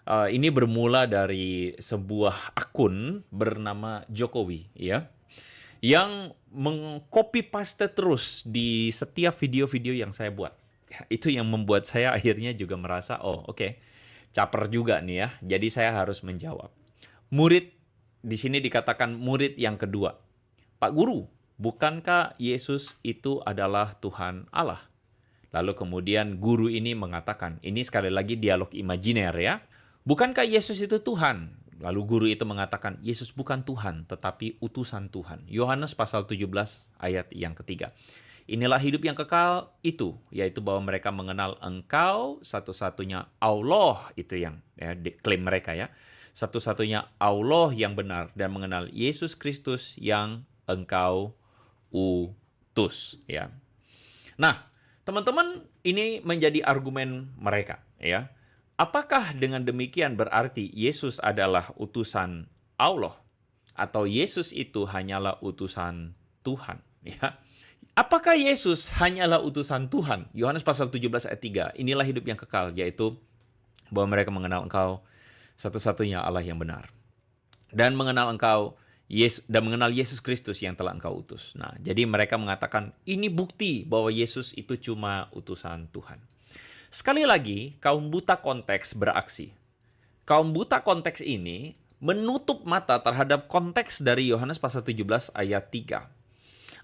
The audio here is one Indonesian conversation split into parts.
Ini bermula dari sebuah akun bernama Jokowi, ya, yang mengcopy paste terus di setiap video-video yang saya buat. Ya, itu yang membuat saya akhirnya juga merasa, oh oke, caper juga nih ya. Jadi saya harus menjawab. Murid, di sini dikatakan murid yang kedua. Pak Guru, bukankah Yesus itu adalah Tuhan Allah? Lalu kemudian guru ini mengatakan, ini sekali lagi dialog imajiner ya. Bukankah Yesus itu Tuhan? Lalu guru itu mengatakan, Yesus bukan Tuhan, tetapi utusan Tuhan. Yohanes pasal 17 ayat yang ketiga. Inilah hidup yang kekal itu, yaitu bahwa mereka mengenal Engkau satu-satunya Allah, itu yang ya, klaim mereka ya. Satu-satunya Allah yang benar dan mengenal Yesus Kristus yang Engkau utus ya. Nah, teman-teman, ini menjadi argumen mereka, ya. Apakah dengan demikian berarti Yesus adalah utusan Allah atau Yesus itu hanyalah utusan Tuhan, ya? Apakah Yesus hanyalah utusan Tuhan? Yohanes pasal 17 ayat 3. Inilah hidup yang kekal, yaitu bahwa mereka mengenal Engkau satu-satunya Allah yang benar dan mengenal Yesus Kristus yang telah Engkau utus. Nah, jadi mereka mengatakan ini bukti bahwa Yesus itu cuma utusan Tuhan. Sekali lagi, kaum buta konteks beraksi. Kaum buta konteks ini menutup mata terhadap konteks dari Yohanes pasal 17 ayat 3.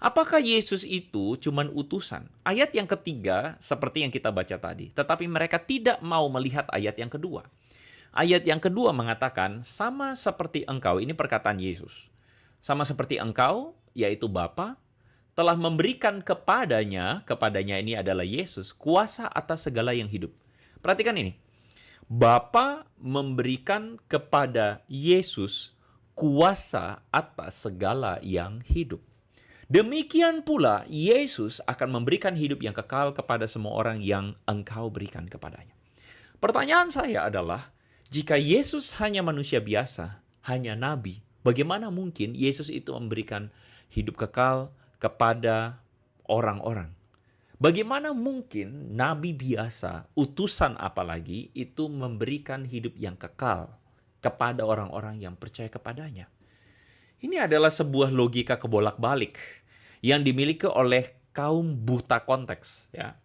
Apakah Yesus itu cuma utusan? Ayat yang ketiga seperti yang kita baca tadi, tetapi mereka tidak mau melihat ayat yang kedua. Ayat yang kedua mengatakan, sama seperti engkau, ini perkataan Yesus. Sama seperti engkau, yaitu Bapa, telah memberikan kepadanya ini adalah Yesus, kuasa atas segala yang hidup. Perhatikan ini. Bapa memberikan kepada Yesus kuasa atas segala yang hidup. Demikian pula Yesus akan memberikan hidup yang kekal kepada semua orang yang engkau berikan kepadanya. Pertanyaan saya adalah, jika Yesus hanya manusia biasa, hanya nabi, bagaimana mungkin Yesus itu memberikan hidup kekal kepada orang-orang? Bagaimana mungkin nabi biasa, utusan apalagi, itu memberikan hidup yang kekal kepada orang-orang yang percaya kepadanya? Ini adalah sebuah logika kebolak-balik yang dimiliki oleh kaum buta konteks, ya.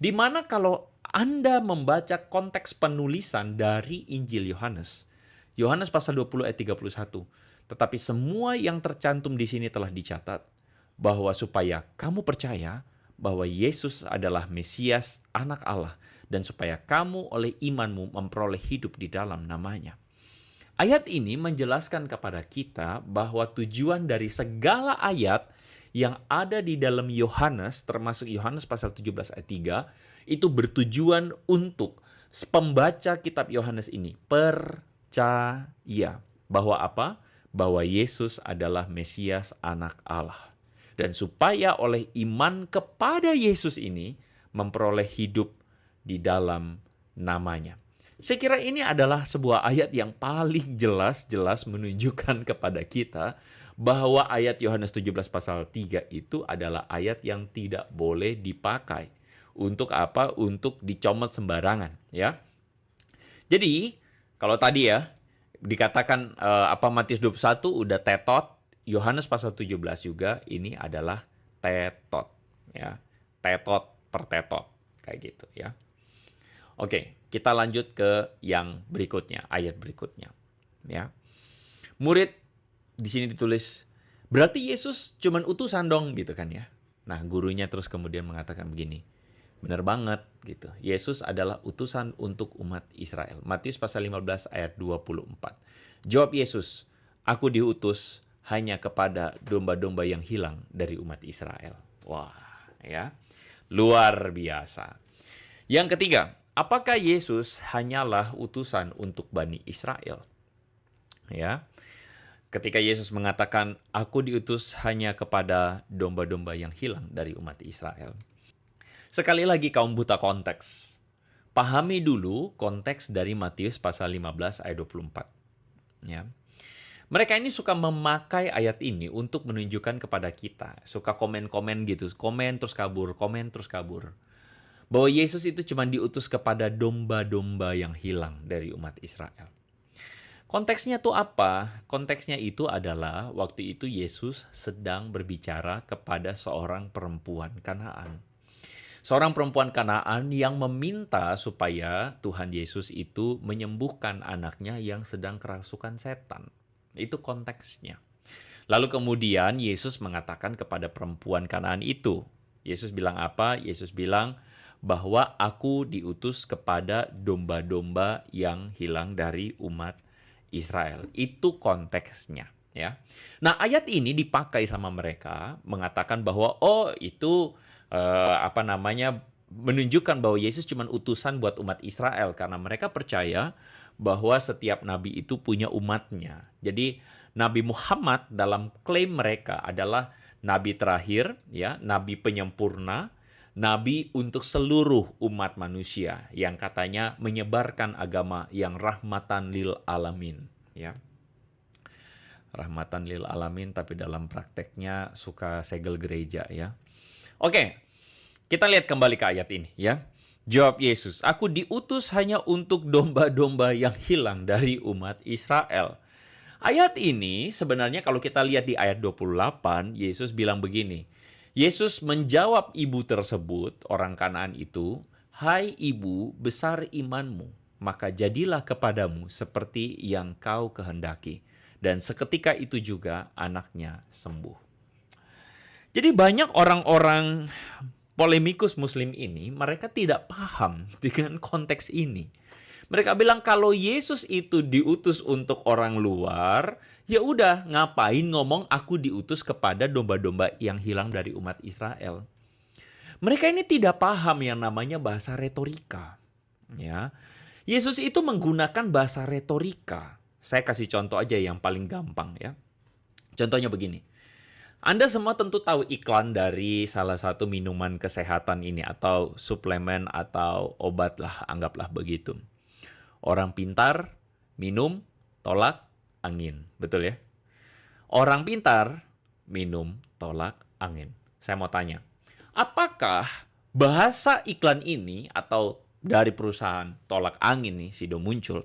Di mana kalau Anda membaca konteks penulisan dari Injil Yohanes, Yohanes pasal 20 ayat 31, tetapi semua yang tercantum di sini telah dicatat bahwa supaya kamu percaya bahwa Yesus adalah Mesias, anak Allah, dan supaya kamu oleh imanmu memperoleh hidup di dalam namanya. Ayat ini menjelaskan kepada kita bahwa tujuan dari segala ayat yang ada di dalam Yohanes, termasuk Yohanes pasal 17 ayat 3, itu bertujuan untuk pembaca kitab Yohanes ini percaya bahwa apa? Bahwa Yesus adalah Mesias, anak Allah. Dan supaya oleh iman kepada Yesus ini memperoleh hidup di dalam namanya. Saya kira ini adalah sebuah ayat yang paling jelas-jelas menunjukkan kepada kita bahwa ayat Yohanes 17 pasal 3 itu adalah ayat yang tidak boleh dipakai. Untuk apa? Untuk dicomot sembarangan, ya. Jadi, kalau tadi ya dikatakan Matius 21 udah tetot, Yohanes pasal 17 juga ini adalah tetot, ya. Tetot per tetot kayak gitu, ya. Oke, kita lanjut ke yang berikutnya, ayat berikutnya, ya. Murid di sini ditulis, berarti Yesus cuman utusan dong, gitu kan ya. Nah, gurunya terus kemudian mengatakan begini, benar banget gitu. Yesus adalah utusan untuk umat Israel. Matius pasal 15 ayat 24. Jawab Yesus, aku diutus hanya kepada domba-domba yang hilang dari umat Israel. Wah, ya. Luar biasa. Yang ketiga, apakah Yesus hanyalah utusan untuk Bani Israel? Ya. Ketika Yesus mengatakan, aku diutus hanya kepada domba-domba yang hilang dari umat Israel. Sekali lagi kaum buta konteks. Pahami dulu konteks dari Matius pasal 15 ayat 24. Ya. Mereka ini suka memakai ayat ini untuk menunjukkan kepada kita. Suka komen-komen gitu. Komen terus kabur, komen terus kabur. Bahwa Yesus itu cuma diutus kepada domba-domba yang hilang dari umat Israel. Konteksnya tuh apa? Konteksnya itu adalah waktu itu Yesus sedang berbicara kepada seorang perempuan Kanaan. Seorang perempuan Kanaan yang meminta supaya Tuhan Yesus itu menyembuhkan anaknya yang sedang kerasukan setan. Itu konteksnya. Lalu kemudian Yesus mengatakan kepada perempuan Kanaan itu. Yesus bilang apa? Yesus bilang bahwa aku diutus kepada domba-domba yang hilang dari umat Israel. Itu konteksnya, ya. Nah, ayat ini dipakai sama mereka mengatakan bahwa itu menunjukkan bahwa Yesus cuma utusan buat umat Israel karena mereka percaya bahwa setiap nabi itu punya umatnya. Jadi Nabi Muhammad dalam klaim mereka adalah nabi terakhir, ya, nabi penyempurna, nabi untuk seluruh umat manusia yang katanya menyebarkan agama yang rahmatan lil alamin, ya. Rahmatan lil alamin, tapi dalam prakteknya suka segel gereja, ya. Oke, kita lihat kembali ke ayat ini, ya. Jawab Yesus, aku diutus hanya untuk domba-domba yang hilang dari umat Israel. Ayat ini sebenarnya kalau kita lihat di ayat 28, Yesus bilang begini. Yesus menjawab ibu tersebut, orang Kanaan itu, hai ibu, besar imanmu, maka jadilah kepadamu seperti yang kau kehendaki. Dan seketika itu juga anaknya sembuh. Jadi banyak orang-orang polemikus muslim ini, mereka tidak paham dengan konteks ini. Mereka bilang kalau Yesus itu diutus untuk orang luar, ya udah ngapain ngomong aku diutus kepada domba-domba yang hilang dari umat Israel. Mereka ini tidak paham yang namanya bahasa retorika. Ya, Yesus itu menggunakan bahasa retorika. Saya kasih contoh aja yang paling gampang, ya. Contohnya begini. Anda semua tentu tahu iklan dari salah satu minuman kesehatan ini atau suplemen atau obat lah, anggaplah begitu. Orang pintar minum tolak angin, betul ya? Orang pintar minum tolak angin. Saya mau tanya, apakah bahasa iklan ini atau dari perusahaan tolak angin nih, Sido muncul,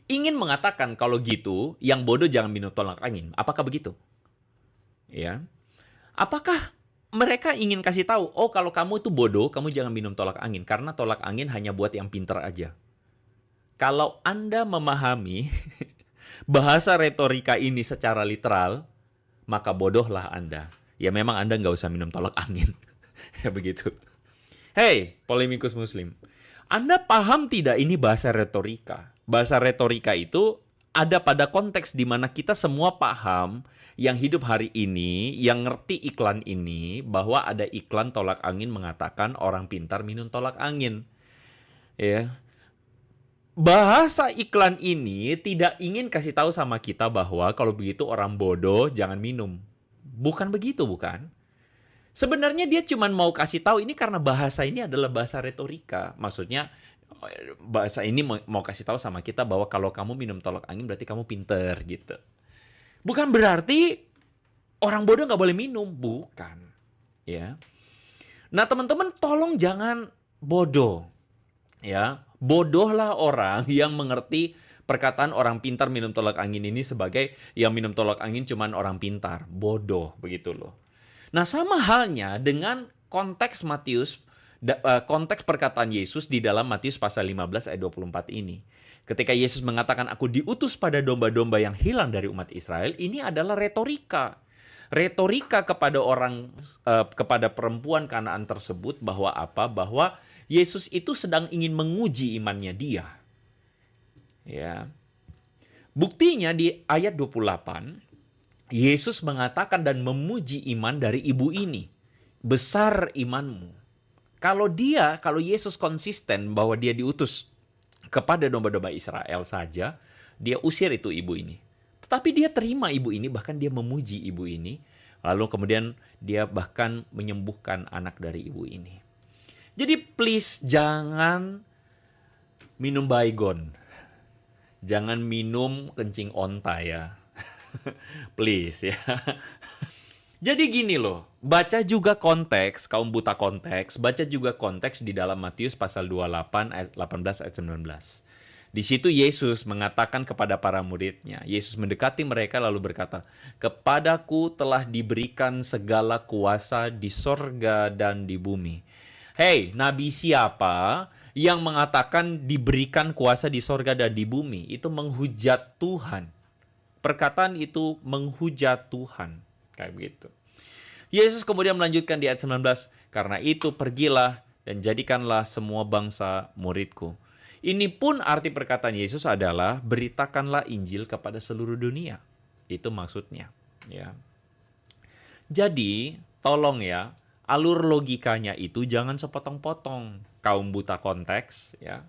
ingin mengatakan kalau gitu yang bodoh jangan minum tolak angin? Apakah begitu? Ya. Apakah mereka ingin kasih tahu, oh kalau kamu itu bodoh, kamu jangan minum tolak angin karena tolak angin hanya buat yang pintar aja. Kalau Anda memahami bahasa retorika ini secara literal, maka bodohlah Anda. Ya memang Anda nggak usah minum tolak angin. Ya begitu. Hey, polemikus muslim. Anda paham tidak ini bahasa retorika? Bahasa retorika itu ada pada konteks di mana kita semua paham yang hidup hari ini, yang ngerti iklan ini, bahwa ada iklan tolak angin mengatakan orang pintar minum tolak angin. Ya. Bahasa iklan ini tidak ingin kasih tahu sama kita bahwa kalau begitu orang bodoh jangan minum. Bukan begitu, bukan? Sebenarnya dia cuma mau kasih tahu ini karena bahasa ini adalah bahasa retorika. Maksudnya bahasa ini mau kasih tahu sama kita bahwa kalau kamu minum tolak angin berarti kamu pinter gitu. Bukan berarti orang bodoh nggak boleh minum, bukan. Ya. Nah teman-teman tolong jangan bodoh. Ya, bodohlah orang yang mengerti perkataan orang pintar minum tolak angin ini sebagai yang minum tolak angin cuman orang pintar. Bodoh, begitu loh. Nah, sama halnya dengan konteks konteks perkataan Yesus di dalam Matius pasal 15 ayat 24 ini. Ketika Yesus mengatakan aku diutus pada domba-domba yang hilang dari umat Israel, ini adalah retorika. Retorika kepada kepada perempuan Kanaan tersebut bahwa apa? Bahwa Yesus itu sedang ingin menguji imannya dia. Ya. Buktinya di ayat 28, Yesus mengatakan dan memuji iman dari ibu ini. Besar imanmu. Kalau Yesus konsisten bahwa dia diutus kepada domba-domba Israel saja, dia usir itu ibu ini. Tetapi dia terima ibu ini, bahkan dia memuji ibu ini. Lalu kemudian dia bahkan menyembuhkan anak dari ibu ini. Jadi please jangan minum baygon. Jangan minum kencing onta ya. Please ya. Jadi gini loh, baca juga konteks, kaum buta konteks, baca juga konteks di dalam Matius pasal 28 ayat 18 ayat 19. Di situ Yesus mengatakan kepada para muridnya, Yesus mendekati mereka lalu berkata, "Kepadaku telah diberikan segala kuasa di sorga dan di bumi." Hei, nabi siapa yang mengatakan diberikan kuasa di sorga dan di bumi? Itu menghujat Tuhan. Perkataan itu menghujat Tuhan. Kayak begitu. Yesus kemudian melanjutkan di ayat 19, "Karena itu pergilah dan jadikanlah semua bangsa muridku." Ini pun arti perkataan Yesus adalah beritakanlah Injil kepada seluruh dunia. Itu maksudnya, ya. Jadi, tolong ya, alur logikanya itu jangan sepotong-potong. Kaum buta konteks, ya.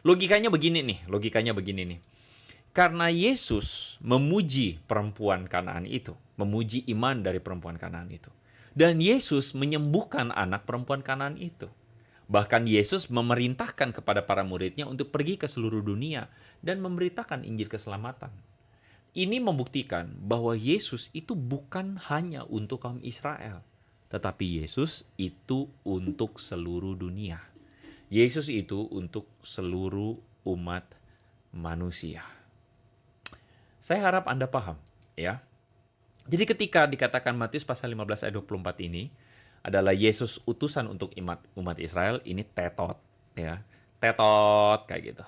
Logikanya begini nih. Karena Yesus memuji perempuan Kanaan itu, memuji iman dari perempuan Kanaan itu. Dan Yesus menyembuhkan anak perempuan Kanaan itu. Bahkan Yesus memerintahkan kepada para muridnya untuk pergi ke seluruh dunia dan memberitakan Injil keselamatan. Ini membuktikan bahwa Yesus itu bukan hanya untuk kaum Israel, tetapi Yesus itu untuk seluruh dunia. Yesus itu untuk seluruh umat manusia. Saya harap Anda paham, ya. Jadi ketika dikatakan Matius pasal 15 ayat 24 ini adalah Yesus utusan untuk umat Israel, ini tetot, ya. Tetot kayak gitu.